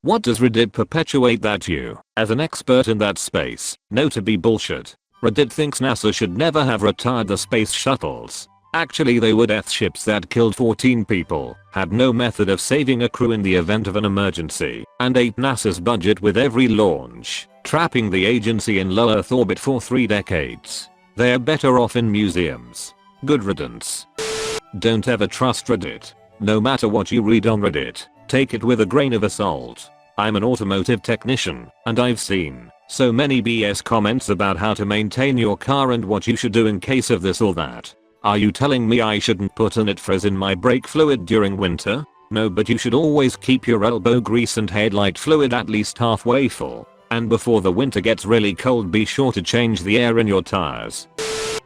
What does Reddit perpetuate that you, as an expert in that space, know to be bullshit? Reddit thinks NASA should never have retired the space shuttles. Actually they were death ships that killed 14 people, had no method of saving a crew in the event of an emergency, and ate NASA's budget with every launch, trapping the agency in low Earth orbit for 3 decades. They're better off in museums. Good riddance. Don't ever trust Reddit. No matter what you read on Reddit, take it with a grain of salt. I'm an automotive technician, and I've seen so many BS comments about how to maintain your car and what you should do in case of this or that. Are you telling me I shouldn't put a nitfrizz in my brake fluid during winter? No, but you should always keep your elbow grease and headlight fluid at least halfway full. And before the winter gets really cold, be sure to change the air in your tires.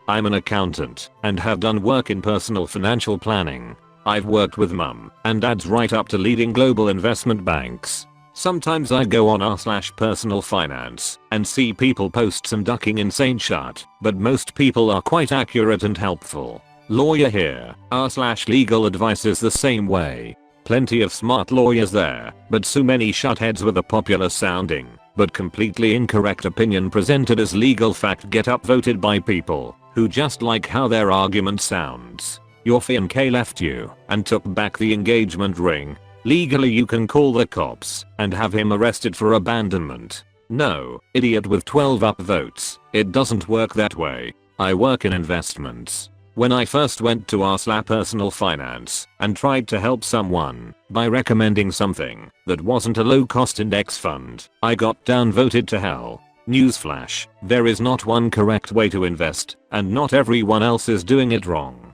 I'm an accountant and have done work in personal financial planning. I've worked with mum and dads right up to leading global investment banks. Sometimes I go on r/personal finance and see people post some ducking insane shit, but most people are quite accurate and helpful. Lawyer here, r/legal advice is the same way. Plenty of smart lawyers there, but so many shitheads with a popular sounding, but completely incorrect opinion presented as legal fact get upvoted by people who just like how their argument sounds. Your fiancé left you and took back the engagement ring. Legally you can call the cops and have him arrested for abandonment. No, idiot with 12 upvotes, it doesn't work that way. I work in investments. When I first went to r/personal finance and tried to help someone by recommending something that wasn't a low-cost index fund, I got downvoted to hell. Newsflash, there is not one correct way to invest, and not everyone else is doing it wrong.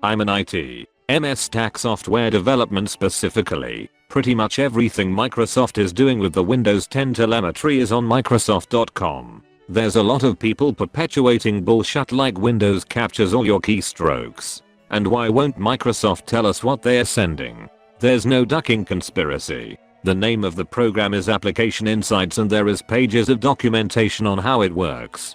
I'm an IT, MS stack software development specifically. Pretty much everything Microsoft is doing with the Windows 10 telemetry is on Microsoft.com. There's a lot of people perpetuating bullshit like Windows captures all your keystrokes. And why won't Microsoft tell us what they're sending? There's no ducking conspiracy. The name of the program is Application Insights and there is pages of documentation on how it works.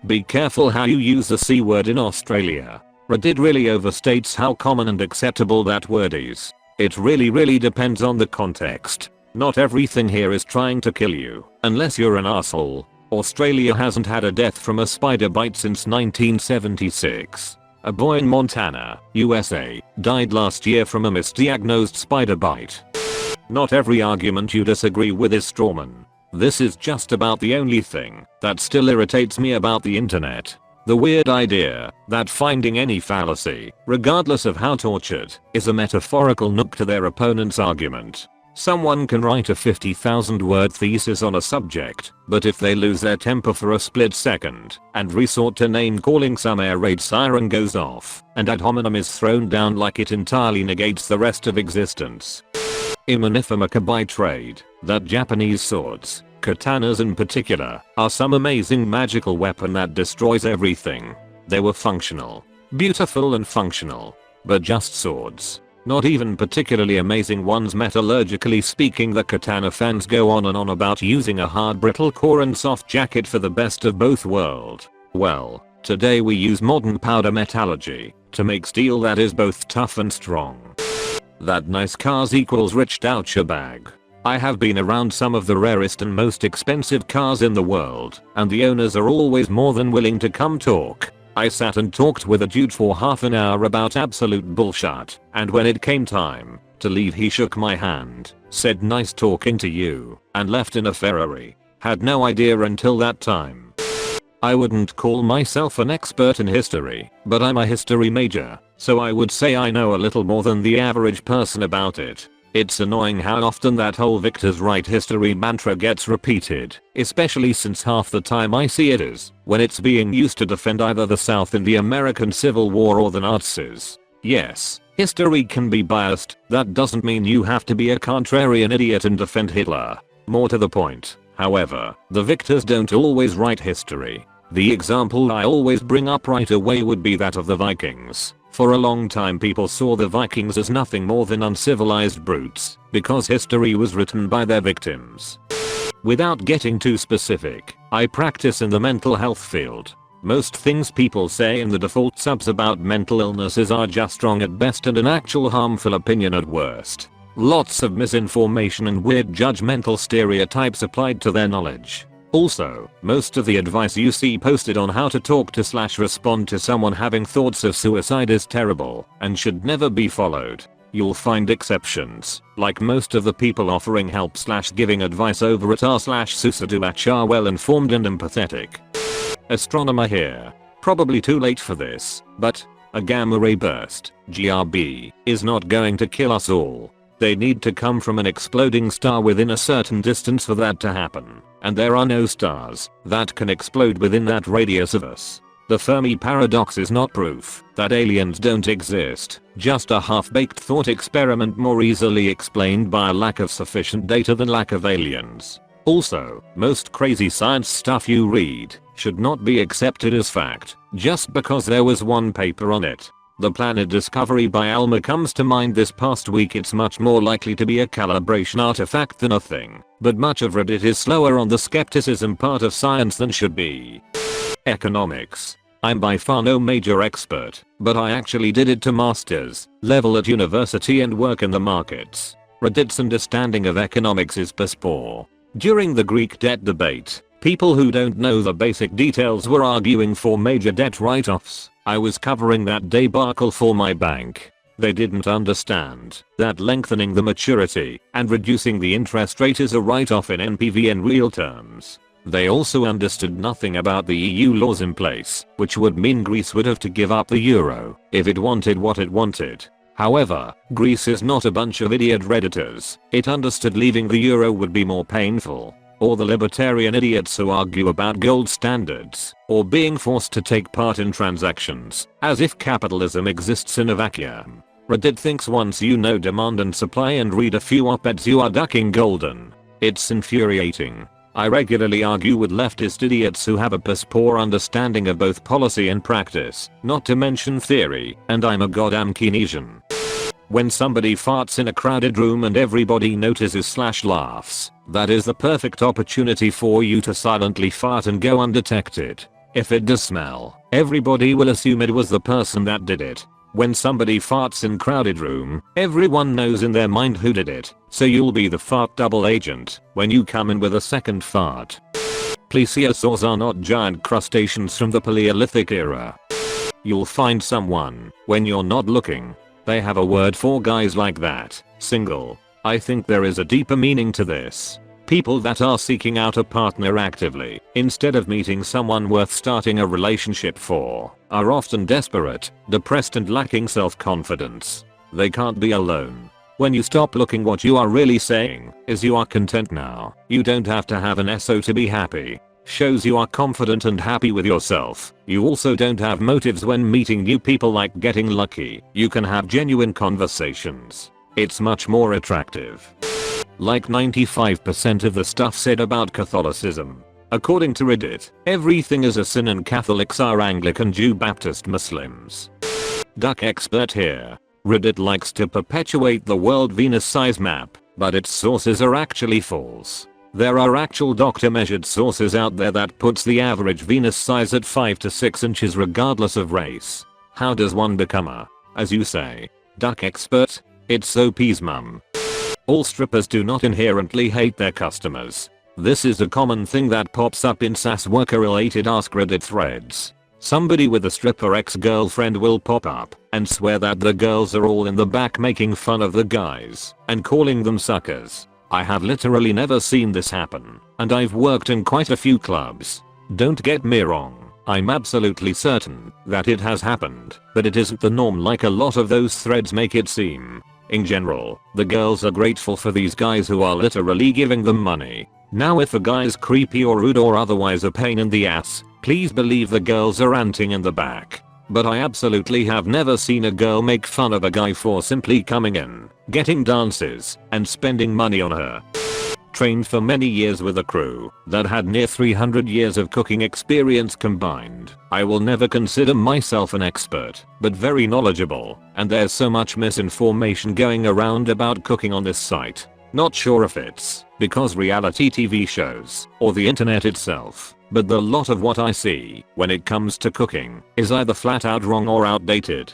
Be careful how you use the C word in Australia. Reddit really overstates how common and acceptable that word is. It really depends on the context. Not everything here is trying to kill you, unless you're an asshole. Australia hasn't had a death from a spider bite since 1976. A boy in Montana, USA, died last year from a misdiagnosed spider bite. Not every argument you disagree with is strawman. This is just about the only thing that still irritates me about the internet. The weird idea that finding any fallacy, regardless of how tortured, is a metaphorical nook to their opponent's argument. Someone can write a 50,000 word thesis on a subject, but if they lose their temper for a split second and resort to name calling, some air raid siren goes off and ad hominem is thrown down like it entirely negates the rest of existence. Imanifamaka by trade, that Japanese swords, katanas in particular, are some amazing magical weapon that destroys everything. They were functional. Beautiful and functional. But just swords. Not even particularly amazing ones metallurgically speaking. The katana fans go on and on about using a hard brittle core and soft jacket for the best of both worlds. Well, today we use modern powder metallurgy to make steel that is both tough and strong. That nice cars equals rich douchebag. I have been around some of the rarest and most expensive cars in the world, and the owners are always more than willing to come talk. I sat and talked with a dude for half an hour about absolute bullshit, and when it came time to leave he shook my hand, said nice talking to you, and left in a Ferrari. Had no idea until that time. I wouldn't call myself an expert in history, but I'm a history major, so I would say I know a little more than the average person about it. It's annoying how often that whole victors right history mantra gets repeated, especially since half the time I see it is when it's being used to defend either the South in the American Civil War or the Nazis. Yes, history can be biased, that doesn't mean you have to be a contrarian idiot and defend Hitler. More to the point, however, the victors don't always write history. The example I always bring up right away would be that of the Vikings. For a long time people saw the Vikings as nothing more than uncivilized brutes, because history was written by their victims. Without getting too specific, I practice in the mental health field. Most things people say in the default subs about mental illnesses are just wrong at best and an actual harmful opinion at worst. Lots of misinformation and weird judgmental stereotypes applied to their knowledge. Also, most of the advice you see posted on how to talk to / respond to someone having thoughts of suicide is terrible and should never be followed. You'll find exceptions, like most of the people offering help / giving advice over at r/susa2 are well informed and empathetic. Astronomer here. Probably too late for this, but a gamma ray burst, GRB, is not going to kill us all. They need to come from an exploding star within a certain distance for that to happen, and there are no stars that can explode within that radius of us. The Fermi paradox is not proof that aliens don't exist, just a half-baked thought experiment more easily explained by a lack of sufficient data than lack of aliens. Also, most crazy science stuff you read should not be accepted as fact just because there was one paper on it. The planet discovery by ALMA comes to mind this past week. It's much more likely to be a calibration artifact than a thing, but much of Reddit is slower on the skepticism part of science than should be. Economics. I'm by far no major expert, but I actually did it to master's level at university and work in the markets. Reddit's understanding of economics is piss poor. During the Greek debt debate, people who don't know the basic details were arguing for major debt write-offs. I was covering that debacle for my bank. They didn't understand that lengthening the maturity and reducing the interest rate is a write-off in NPV in real terms. They also understood nothing about the EU laws in place, which would mean Greece would have to give up the euro if it wanted what it wanted. However, Greece is not a bunch of idiot redditors. It understood leaving the euro would be more painful. Or the libertarian idiots who argue about gold standards, or being forced to take part in transactions, as if capitalism exists in a vacuum. Reddit thinks once you know demand and supply and read a few op-eds you are ducking golden. It's infuriating. I regularly argue with leftist idiots who have a piss poor understanding of both policy and practice, not to mention theory, and I'm a goddamn Keynesian. When somebody farts in a crowded room and everybody notices / laughs, that is the perfect opportunity for you to silently fart and go undetected. If it does smell, everybody will assume it was the person that did it. When somebody farts in crowded room, everyone knows in their mind who did it, so you'll be the fart double agent when you come in with a second fart. Plesiosaurs are not giant crustaceans from the Paleolithic era. You'll find someone when you're not looking. They have a word for guys like that, single. I think there is a deeper meaning to this. People that are seeking out a partner actively, instead of meeting someone worth starting a relationship for, are often desperate, depressed and lacking self-confidence. They can't be alone. When you stop looking, what you are really saying is you are content now. You don't have to have an SO to be happy. Shows you are confident and happy with yourself. You also don't have motives when meeting new people like getting lucky. You can have genuine conversations. It's much more attractive. Like 95% of the stuff said about Catholicism. According to Reddit, everything is a sin and Catholics are Anglican, Jew, Baptist, Muslims. Duck expert here. Reddit likes to perpetuate the world Venus size map, but its sources are actually false. There are actual doctor measured sources out there that puts the average Venus size at 5 to 6 inches regardless of race. How does one become a, as you say, duck expert? It's OP's mum. All strippers do not inherently hate their customers. This is a common thing that pops up in SAS worker related AskReddit threads. Somebody with a stripper ex-girlfriend will pop up and swear that the girls are all in the back making fun of the guys and calling them suckers. I have literally never seen this happen, and I've worked in quite a few clubs. Don't get me wrong, I'm absolutely certain that it has happened, but it isn't the norm like a lot of those threads make it seem. In general, the girls are grateful for these guys who are literally giving them money. Now if a guy's creepy or rude or otherwise a pain in the ass, please believe the girls are ranting in the back. But I absolutely have never seen a girl make fun of a guy for simply coming in, getting dances, and spending money on her. Trained for many years with a crew that had near 300 years of cooking experience combined. I will never consider myself an expert, but very knowledgeable, and there's so much misinformation going around about cooking on this site. Not sure if it's because reality TV shows or the internet itself, but the lot of what I see when it comes to cooking is either flat out wrong or outdated.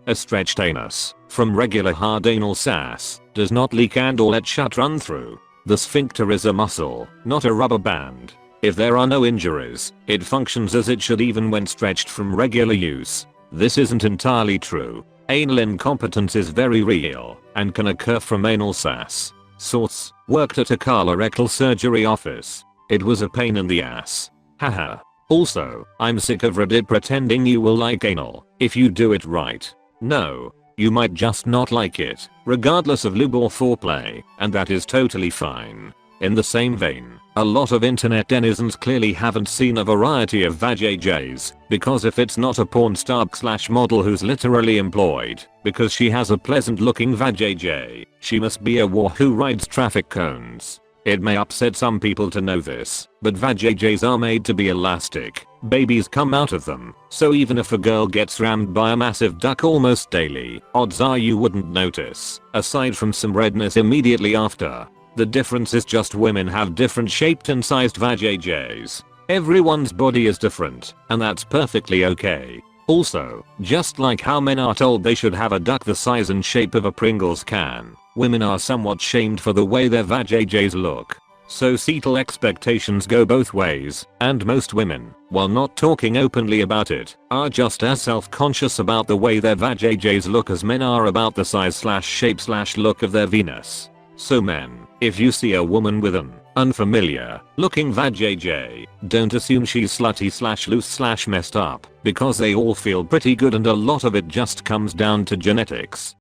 A stretched anus from regular hard anal sass does not leak and or let shut run through. The sphincter is a muscle, not a rubber band. If there are no injuries, it functions as it should even when stretched from regular use. This isn't entirely true. Anal incompetence is very real and can occur from anal sass. Source: worked at a colorectal surgery office. It was a pain in the ass. Haha. Also, I'm sick of Reddit pretending you will like anal if you do it right. No. You might just not like it, regardless of lube or foreplay, and that is totally fine. In the same vein, a lot of internet denizens clearly haven't seen a variety of vajayjays, because if it's not a porn star / model who's literally employed because she has a pleasant looking vajayjay, she must be a whore who rides traffic cones. It may upset some people to know this, but vajayjays are made to be elastic. Babies come out of them, so even if a girl gets rammed by a massive duck almost daily, odds are you wouldn't notice, aside from some redness immediately after. The difference is just women have different shaped and sized vajayjays. Everyone's body is different, and that's perfectly okay. Also, just like how men are told they should have a duck the size and shape of a Pringles can, women are somewhat shamed for the way their vajayjays look. Societal expectations go both ways, and most women, while not talking openly about it, are just as self-conscious about the way their vajayjays look as men are about the size / shape / look of their Venus. So men, if you see a woman with an unfamiliar looking vajayjay, don't assume she's slutty / loose / messed up, because they all feel pretty good and a lot of it just comes down to genetics.